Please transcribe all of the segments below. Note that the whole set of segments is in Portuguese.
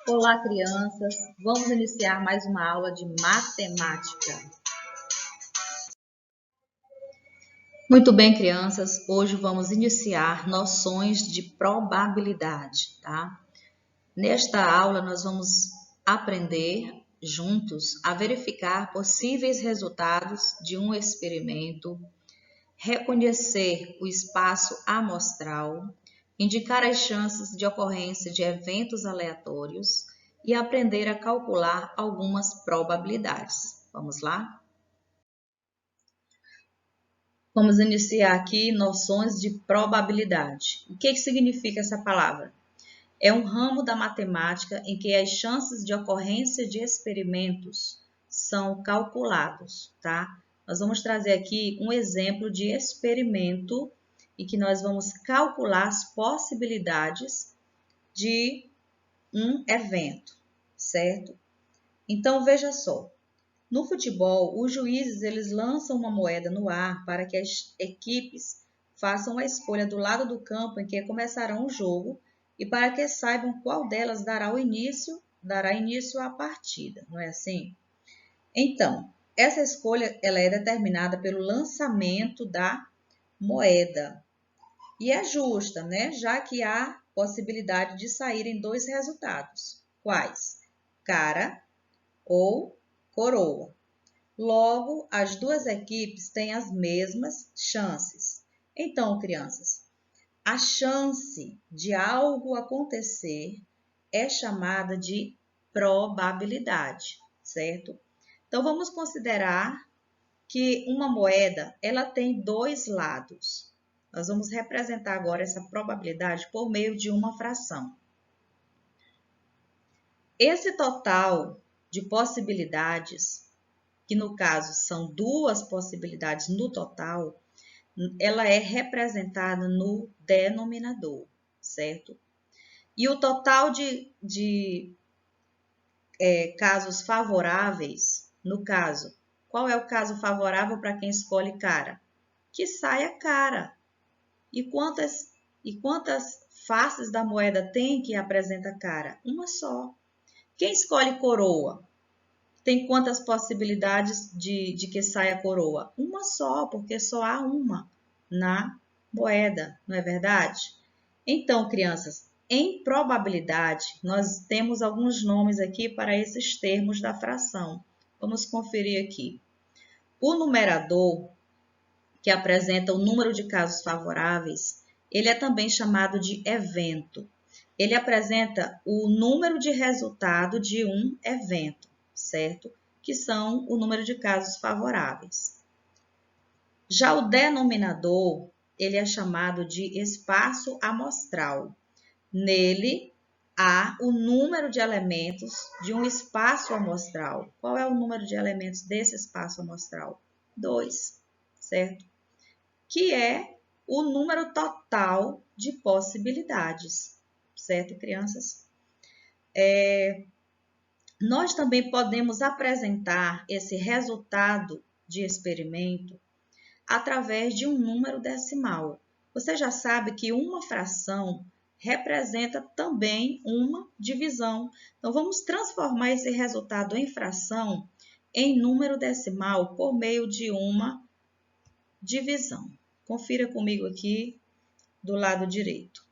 Olá, crianças! Vamos iniciar mais uma aula de matemática. Muito bem, crianças, hoje vamos iniciar noções de probabilidade, tá? Nesta aula, nós vamos aprender juntos a verificar possíveis resultados de um experimento, reconhecer o espaço amostral, indicar as chances de ocorrência de eventos aleatórios e aprender a calcular algumas probabilidades. Vamos lá? Vamos iniciar aqui noções de probabilidade. O que significa essa palavra? É um ramo da matemática em que as chances de ocorrência de experimentos são calculados, tá? Nós vamos trazer aqui um exemplo de experimento em que nós vamos calcular as possibilidades de um evento, certo? Então, veja só. No futebol, os juízes eles lançam uma moeda no ar para que as equipes façam a escolha do lado do campo em que começarão o jogo e para que saibam qual delas dará início à partida, não é assim? Então, essa escolha ela é determinada pelo lançamento da moeda. E é justa, né? Já que há possibilidade de saírem dois resultados. Quais? Cara ou coroa. Logo, as duas equipes têm as mesmas chances. Então, crianças, a chance de algo acontecer é chamada de probabilidade, certo? Então, vamos considerar que uma moeda ela tem dois lados. Nós vamos representar agora essa probabilidade por meio de uma fração. Esse total de possibilidades, que no caso são duas possibilidades no total, ela é representada no denominador, certo? E o total de casos favoráveis, no caso, qual é o caso favorável para quem escolhe cara? Que saia cara. E quantas faces da moeda tem que apresenta cara? Uma só. Quem escolhe coroa? Tem quantas possibilidades de que saia coroa? Uma só, porque só há uma na moeda, não é verdade? Então, crianças, em probabilidade, nós temos alguns nomes aqui para esses termos da fração. Vamos conferir aqui. O numerador, que apresenta o número de casos favoráveis, ele é também chamado de evento. Ele apresenta o número de resultado de um evento, certo? Que são o número de casos favoráveis. Já o denominador, ele é chamado de espaço amostral. Nele, há o número de elementos de um espaço amostral. Qual é o número de elementos desse espaço amostral? 2, certo? Que é o número total de possibilidades, certo, crianças? Nós também podemos apresentar esse resultado de experimento através de um número decimal. Você já sabe que uma fração representa também uma divisão. Então, vamos transformar esse resultado em fração em número decimal por meio de uma divisão. Confira comigo aqui do lado direito.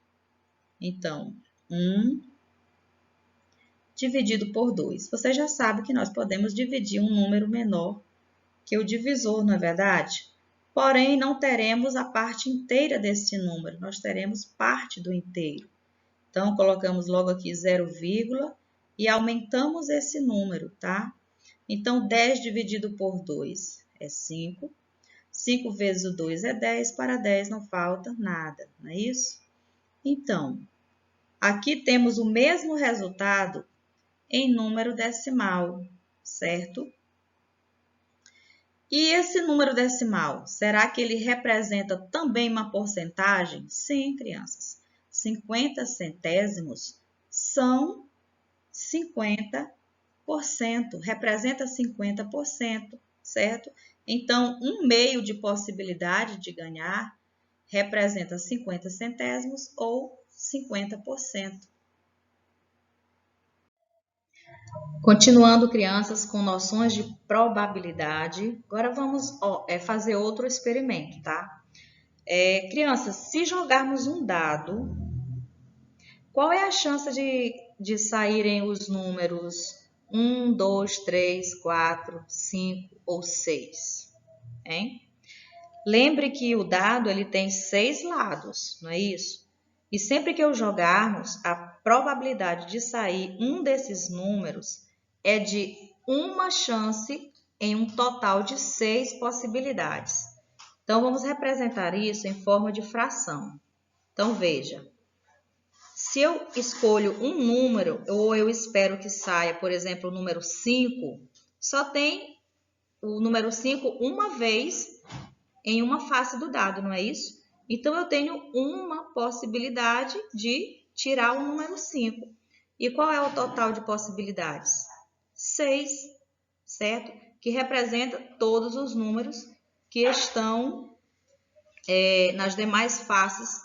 Então, 1 dividido por 2. Você já sabe que nós podemos dividir um número menor que o divisor, não é verdade? Porém, não teremos a parte inteira desse número, nós teremos parte do inteiro. Então, colocamos logo aqui 0, e aumentamos esse número, tá? Então, 10 dividido por 2 é 5. 5 vezes o 2 é 10, para 10 não falta nada, não é isso? Então, aqui temos o mesmo resultado em número decimal, certo? E esse número decimal, será que ele representa também uma porcentagem? Sim, crianças. 50 centésimos são 50%, representa 50%, certo? Então, 1/2 de possibilidade de ganhar representa 50 centésimos ou 50%. Continuando, crianças, com noções de probabilidade, agora vamos fazer outro experimento, tá? Crianças, se jogarmos um dado, qual é a chance de saírem os números 1, 2, 3, 4, 5 ou 6? Hein? Lembre que o dado ele tem 6 lados, não é isso? E sempre que eu jogarmos, a probabilidade de sair um desses números é de uma chance em um total de 6 possibilidades. Então, vamos representar isso em forma de fração. Então, veja. Se eu escolho um número, ou eu espero que saia, por exemplo, o número 5, só tem o número 5 uma vez em uma face do dado, não é isso? Então, eu tenho uma possibilidade de tirar o número 5. E qual é o total de possibilidades? 6, certo? Que representa todos os números que estão nas demais faces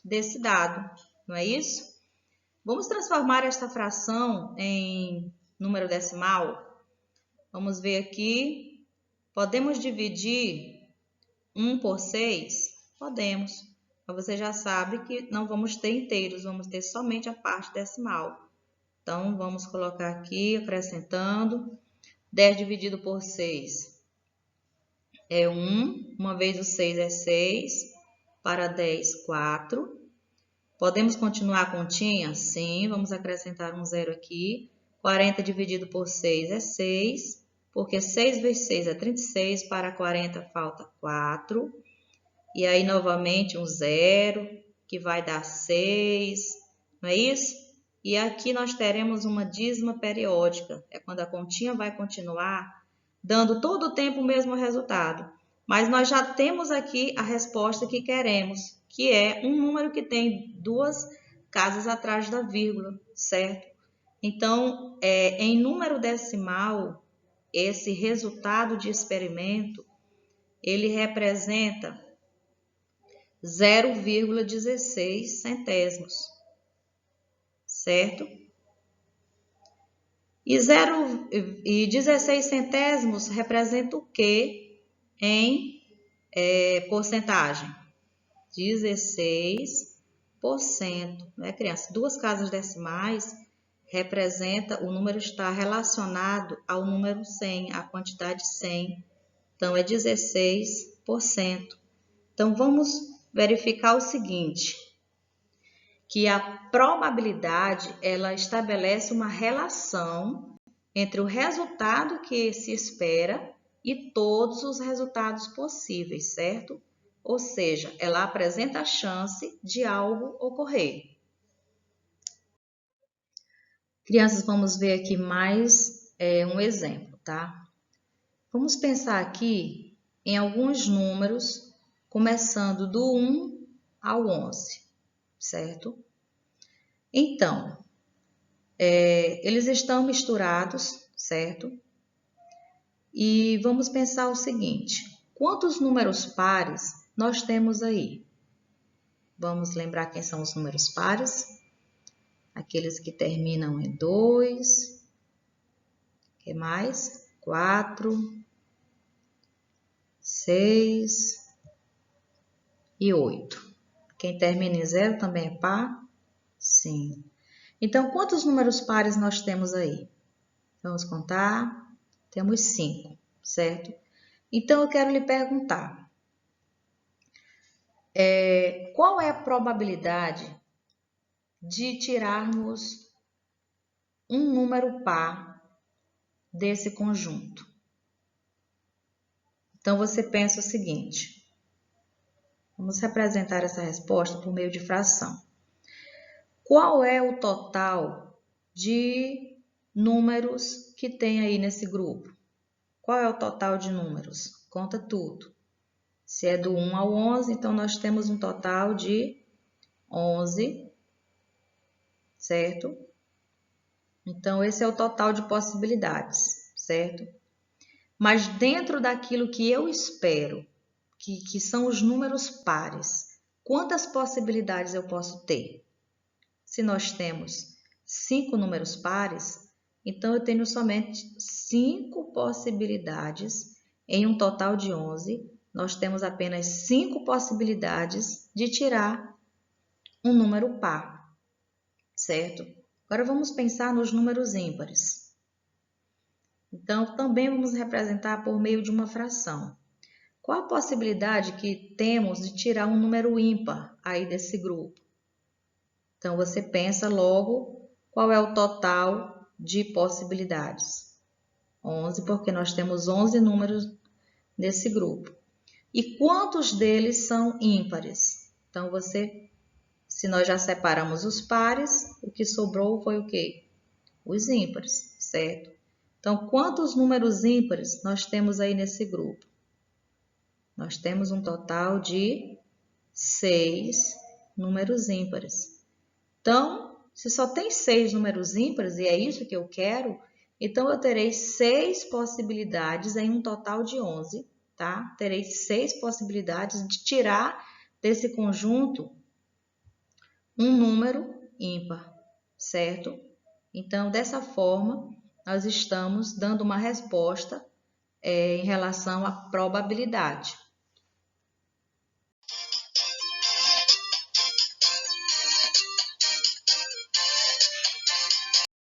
desse dado, não é isso? Vamos transformar esta fração em número decimal? Vamos ver aqui. Podemos dividir 1 por 6? Podemos. Mas você já sabe que não vamos ter inteiros, vamos ter somente a parte decimal. Então, vamos colocar aqui, acrescentando. 10 dividido por 6 é 1. Uma vez o 6 é 6. Para 10, 4. Podemos continuar a continha? Sim, vamos acrescentar um zero aqui. 40 dividido por 6 é 6, porque 6 vezes 6 é 36, para 40 falta 4. E aí, novamente, um zero, que vai dar 6, não é isso? E aqui nós teremos uma dízima periódica, é quando a continha vai continuar dando todo o tempo o mesmo resultado. Mas nós já temos aqui a resposta que queremos, que é um número que tem 2 casas atrás da vírgula, certo? Então, em número decimal, esse resultado de experimento, ele representa 0,16 centésimos, certo? E 16 centésimos representa o quê em porcentagem? 16%, né, criança? 2 casas decimais representa, o número está relacionado ao número 100, à quantidade 100. Então, é 16%. Então, vamos verificar o seguinte, que a probabilidade, ela estabelece uma relação entre o resultado que se espera e todos os resultados possíveis, certo? Ou seja, ela apresenta a chance de algo ocorrer. Crianças, vamos ver aqui mais um exemplo, tá? Vamos pensar aqui em alguns números, começando do 1 ao 11, certo? Então, eles estão misturados, certo? E vamos pensar o seguinte, quantos números pares nós temos aí? Vamos lembrar quem são os números pares? Aqueles que terminam em 2, que mais? 4, 6 e 8. Quem termina em 0 também é par? Sim. Então, quantos números pares nós temos aí? Vamos contar. Temos 5, certo? Então, eu quero lhe perguntar, qual é a probabilidade de tirarmos um número par desse conjunto? Então, você pensa o seguinte, vamos representar essa resposta por meio de fração. Qual é o total de números que tem aí nesse grupo? Qual é o total de números? Conta tudo. Se é do 1 ao 11, então nós temos um total de 11, certo? Então, esse é o total de possibilidades, certo? Mas dentro daquilo que eu espero, que são os números pares, quantas possibilidades eu posso ter? Se nós temos 5 números pares, então eu tenho somente 5 possibilidades em um total de 11. Nós temos apenas 5 possibilidades de tirar um número par, certo? Agora vamos pensar nos números ímpares. Então, também vamos representar por meio de uma fração. Qual a possibilidade que temos de tirar um número ímpar aí desse grupo? Então, você pensa logo qual é o total de possibilidades. 11, porque nós temos 11 números nesse grupo. E quantos deles são ímpares? Então, se nós já separamos os pares, o que sobrou foi o quê? Os ímpares, certo? Então, quantos números ímpares nós temos aí nesse grupo? Nós temos um total de 6 números ímpares. Então, se só tem 6 números ímpares, e é isso que eu quero, então eu terei 6 possibilidades em um total de 11, tá? Terei 6 possibilidades de tirar desse conjunto um número ímpar, certo? Então, dessa forma, nós estamos dando uma resposta em relação à probabilidade.